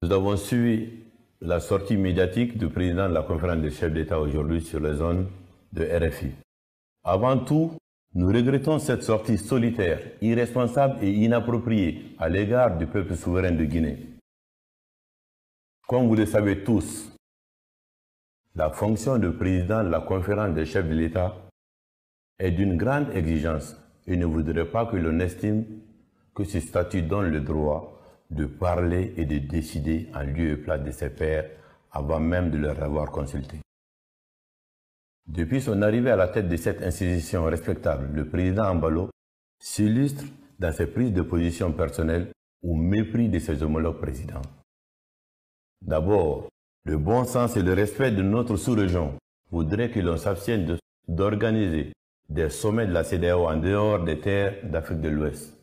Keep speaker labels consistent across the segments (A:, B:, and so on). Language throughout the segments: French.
A: Nous avons suivi la sortie médiatique du président de la conférence des chefs d'État aujourd'hui sur les zones de RFI. Avant tout, nous regrettons cette sortie solitaire, irresponsable et inappropriée à l'égard du peuple souverain de Guinée. Comme vous le savez tous, la fonction de président de la conférence des chefs de l'État est d'une grande exigence et ne voudrait pas que l'on estime que ce statut donne le droit de parler et de décider en lieu et place de ses pairs avant même de leur avoir consulté. Depuis son arrivée à la tête de cette institution respectable, le président Embalo s'illustre dans ses prises de position personnelles au mépris de ses homologues présidents. D'abord, le bon sens et le respect de notre sous-région voudraient que l'on s'abstienne d'organiser des sommets de la CEDEAO en dehors des terres d'Afrique de l'Ouest.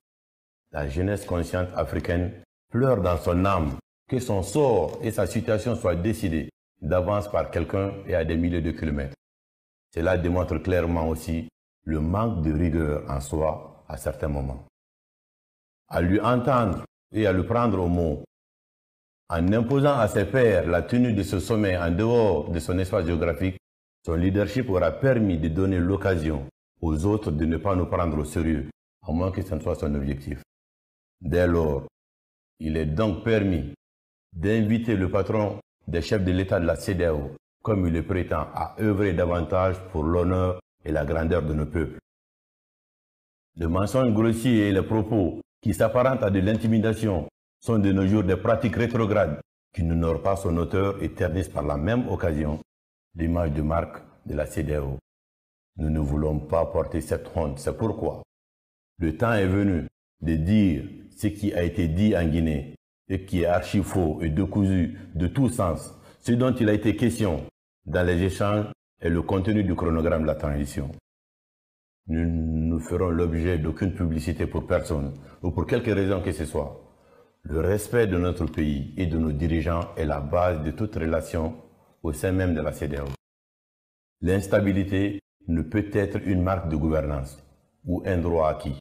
A: La jeunesse consciente africaine pleure dans son âme que son sort et sa situation soient décidés d'avance par quelqu'un et à des milliers de kilomètres. Cela démontre clairement aussi le manque de rigueur en soi à certains moments. À lui entendre et à le prendre au mot, en imposant à ses pairs la tenue de ce sommet en dehors de son espace géographique, son leadership aura permis de donner l'occasion aux autres de ne pas nous prendre au sérieux, à moins que ce ne soit son objectif. Dès lors, il est donc permis d'inviter le patron des chefs de l'État de la CEDEAO, comme il le prétend, à œuvrer davantage pour l'honneur et la grandeur de nos peuples. Le mensonge grossier et les propos qui s'apparentent à de l'intimidation sont de nos jours des pratiques rétrogrades qui n'honorent pas son auteur et ternissent par la même occasion l'image de marque de la CEDEAO. Nous ne voulons pas porter cette honte. C'est pourquoi le temps est venu de dire ce qui a été dit en Guinée et qui est archi faux et décousu de tout sens. Ce dont il a été question dans les échanges est le contenu du chronogramme de la transition. Nous ne ferons l'objet d'aucune publicité pour personne ou pour quelque raison que ce soit. Le respect de notre pays et de nos dirigeants est la base de toute relation au sein même de la CEDEAO. L'instabilité ne peut être une marque de gouvernance ou un droit acquis.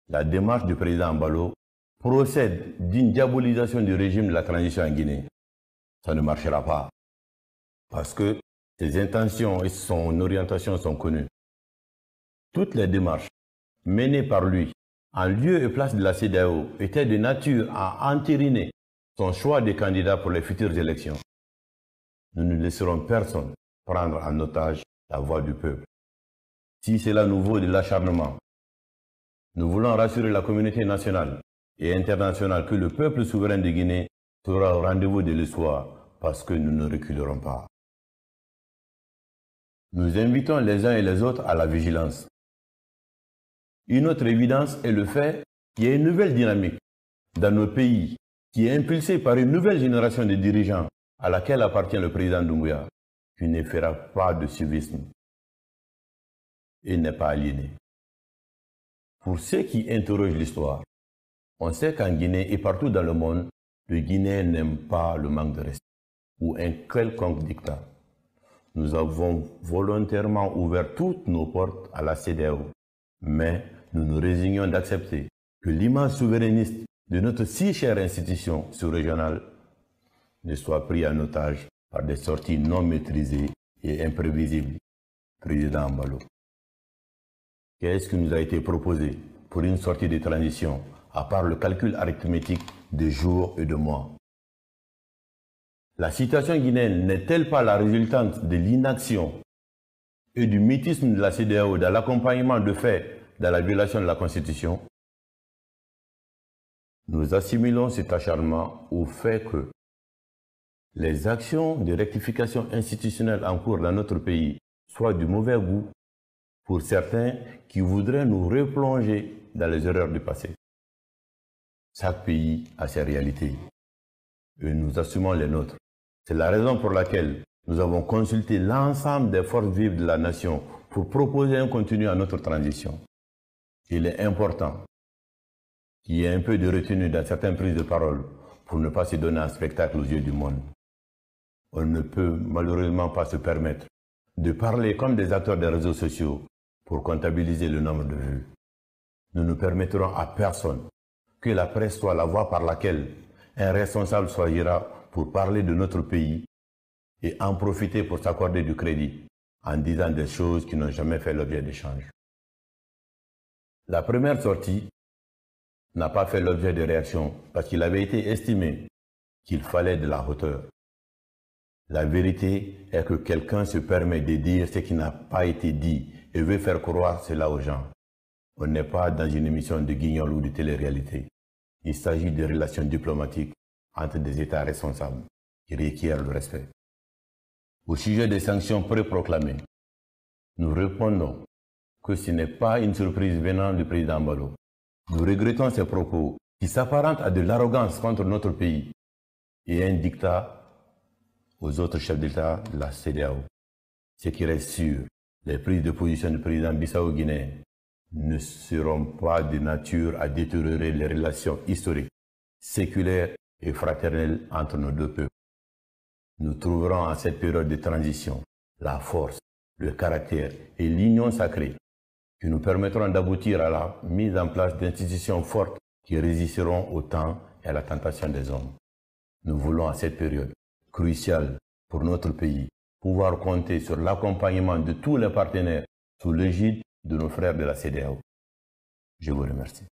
A: La démarche du président Embalo procède d'une diabolisation du régime de la transition en Guinée. Ça ne marchera pas parce que ses intentions et son orientation sont connues. Toutes les démarches menées par lui en lieu et place de la CEDEAO étaient de nature à entériner son choix de candidat pour les futures élections. Nous ne laisserons personne prendre en otage la voix du peuple. Si cela nous vaut de l'acharnement, nous voulons rassurer la communauté nationale et internationale que le peuple souverain de Guinée sera au rendez-vous de l'histoire parce que nous ne reculerons pas. Nous invitons les uns et les autres à la vigilance. Une autre évidence est le fait qu'il y a une nouvelle dynamique dans nos pays qui est impulsée par une nouvelle génération de dirigeants à laquelle appartient le président Doumbouya, qui ne fera pas de civisme et n'est pas aliéné. Pour ceux qui interrogent l'histoire, on sait qu'en Guinée et partout dans le monde, le Guinéen n'aime pas le manque de respect ou un quelconque dictat. Nous avons volontairement ouvert toutes nos portes à la CEDEAO, mais nous nous résignons d'accepter que l'image souverainiste de notre si chère institution sous-régionale ne soit prise en otage par des sorties non maîtrisées et imprévisibles. Président Embalo, qu'est-ce qui nous a été proposé pour une sortie de transition, à part le calcul arithmétique de jours et de mois? La situation guinéenne n'est-elle pas la résultante de l'inaction et du mutisme de la CEDEAO dans l'accompagnement de faits dans la violation de la Constitution? Nous assimilons cet acharnement au fait que les actions de rectification institutionnelle en cours dans notre pays soient du mauvais goût pour certains qui voudraient nous replonger dans les erreurs du passé. Chaque pays a ses réalités et nous assumons les nôtres. C'est la raison pour laquelle nous avons consulté l'ensemble des forces vives de la nation pour proposer un contenu à notre transition. Il est important qu'il y ait un peu de retenue dans certaines prises de parole pour ne pas se donner un spectacle aux yeux du monde. On ne peut malheureusement pas se permettre de parler comme des acteurs des réseaux sociaux pour comptabiliser le nombre de vues. Nous ne permettrons à personne que la presse soit la voie par laquelle un responsable choisira pour parler de notre pays et en profiter pour s'accorder du crédit en disant des choses qui n'ont jamais fait l'objet d'échanges. La première sortie n'a pas fait l'objet de réaction parce qu'il avait été estimé qu'il fallait de la hauteur. La vérité est que quelqu'un se permet de dire ce qui n'a pas été dit et veut faire croire cela aux gens. On n'est pas dans une émission de guignol ou de télé-réalité. Il s'agit de relations diplomatiques entre des États responsables qui requièrent le respect. Au sujet des sanctions pré-proclamées, nous répondons que ce n'est pas une surprise venant du président Embalo. Nous regrettons ces propos qui s'apparentent à de l'arrogance contre notre pays et un dictat aux autres chefs d'État de la CEDEAO. Ce qui reste sûr, les prises de position du président Bissau-Guinéen ne seront pas de nature à détériorer les relations historiques, séculaires et fraternelles entre nos deux peuples. Nous trouverons en cette période de transition la force, le caractère et l'union sacrée qui nous permettront d'aboutir à la mise en place d'institutions fortes qui résisteront au temps et à la tentation des hommes. Nous voulons à cette période cruciale pour notre pays pouvoir compter sur l'accompagnement de tous les partenaires sous l'égide de nos frères de la CEDEAO. Je vous remercie.